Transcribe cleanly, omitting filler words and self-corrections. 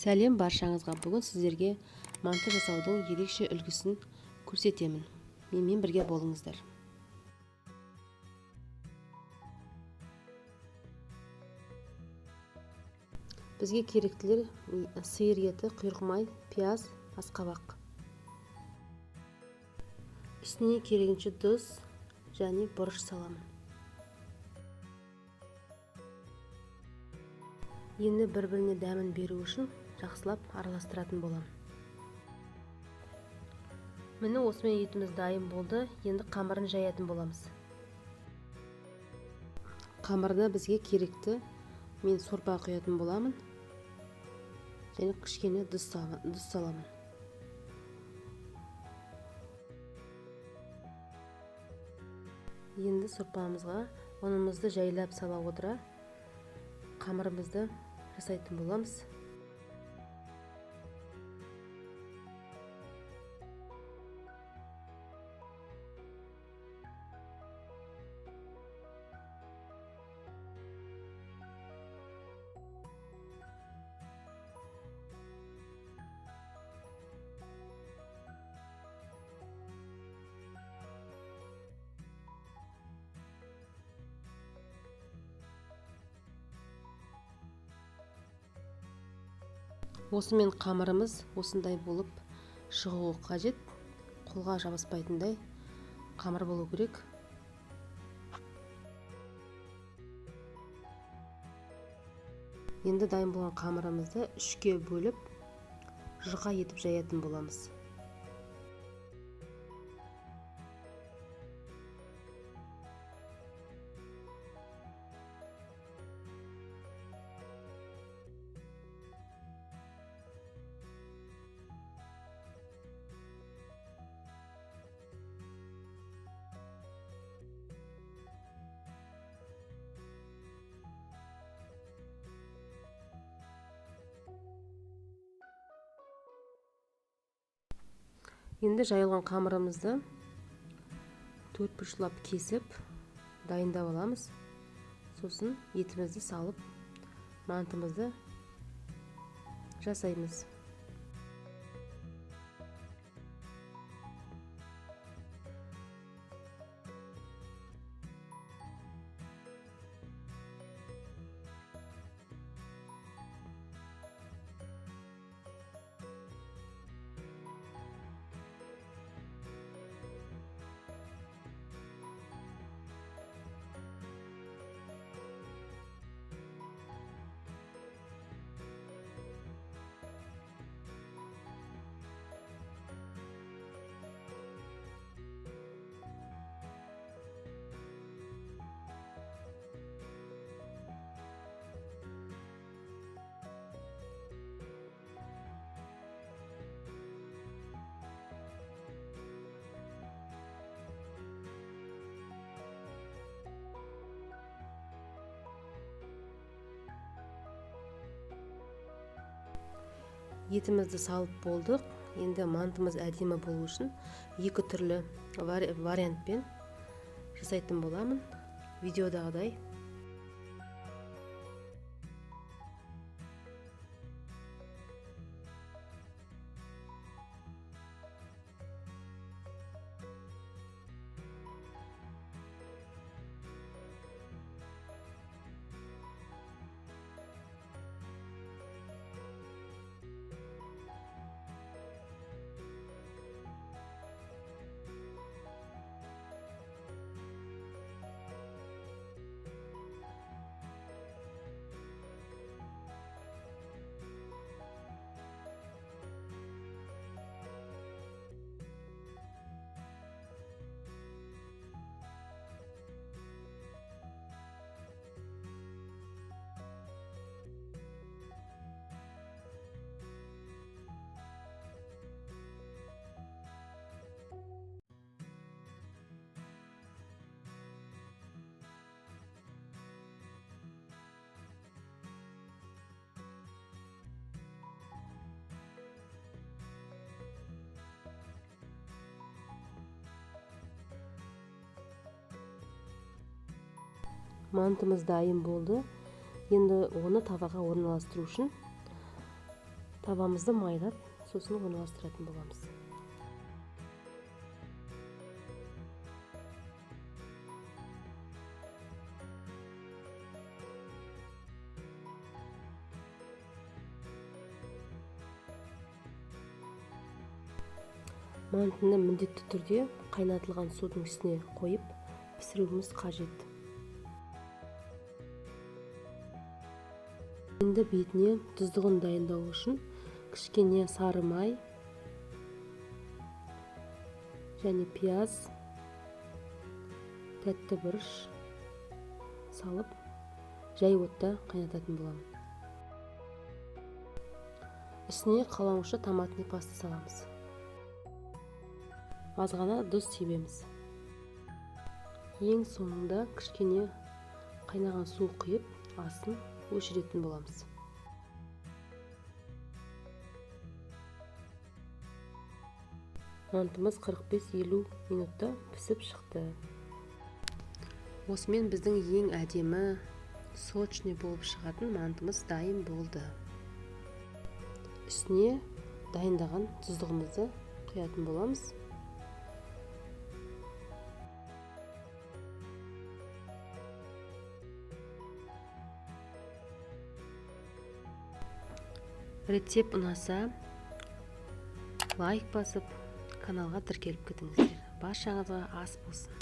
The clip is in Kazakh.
Сәлем баршаңызға. Бүгін сіздерге манты жасаудың ерекше үлгісін көрсетемін. Менімен бірге болыңыздар. Бізге керектілер: сиыр еті, құйрық май, пияз, асқабақ. Үстіне керегінше тұз және бұрыш саламын. Енді бір-біріне дәмін беру үшін жақсылап араластыратын болам. Міне осымен етіміз дайын болды. Енді қамырын жаятын боламыз. Қамырына бізге керекті мен сорпа құятын боламын. Және кішкене тұз саламын. Енді сорпамызға ұнымызды жайлап сала отыра қамырымызды жасайтын боламыз. Осымен қамырымыз осындай болып шығуы қажет. Қолға жабыспайтындай қамыр болу керек. Енді дайын болған қамырымызды үшке бөліп, жұқа етіп жаятын боламыз. Енді жайылған қамырымызды төрт бұрышлап кесіп дайындап аламыз. Сосын етімізді салып, мантымызды жасаймыз. Етімізді салып болдық. Енді мантымыз әдемі болу үшін екі түрлі вариантпен жасайтын боламын. Видеодағыдай. Мантымыз дайын болды. Енді оны таваға орналастыру үшін Табамызды майлап, сосын орналастыратын боламыз. Мантыны міндетті түрде қайнатылған судың үстіне қойып пісіруіміз қажет. Енді бетіне тұздығын дайындау үшін кішкене сары май және пияз, тәтті бұрыш салып, жай отта қайнататын боламын. Үстіне қаламұшы томатный паста саламыз. Аз ғана тұз себеміз. Ең соңында кішкене қайнаған су құйып, асын өшіретін боламыз. Мантымыз 45-50 минутта пісіп шықты. Осымен біздің ең әдемі, сочный болып шығатын мантымыз дайын болды. Үстіне дайындаған тұздығымызды құятын боламыз. Рецепт ұнаса, лайк басып, каналға тіркеліп кетіңіздер. Баршаңызға ас болсын.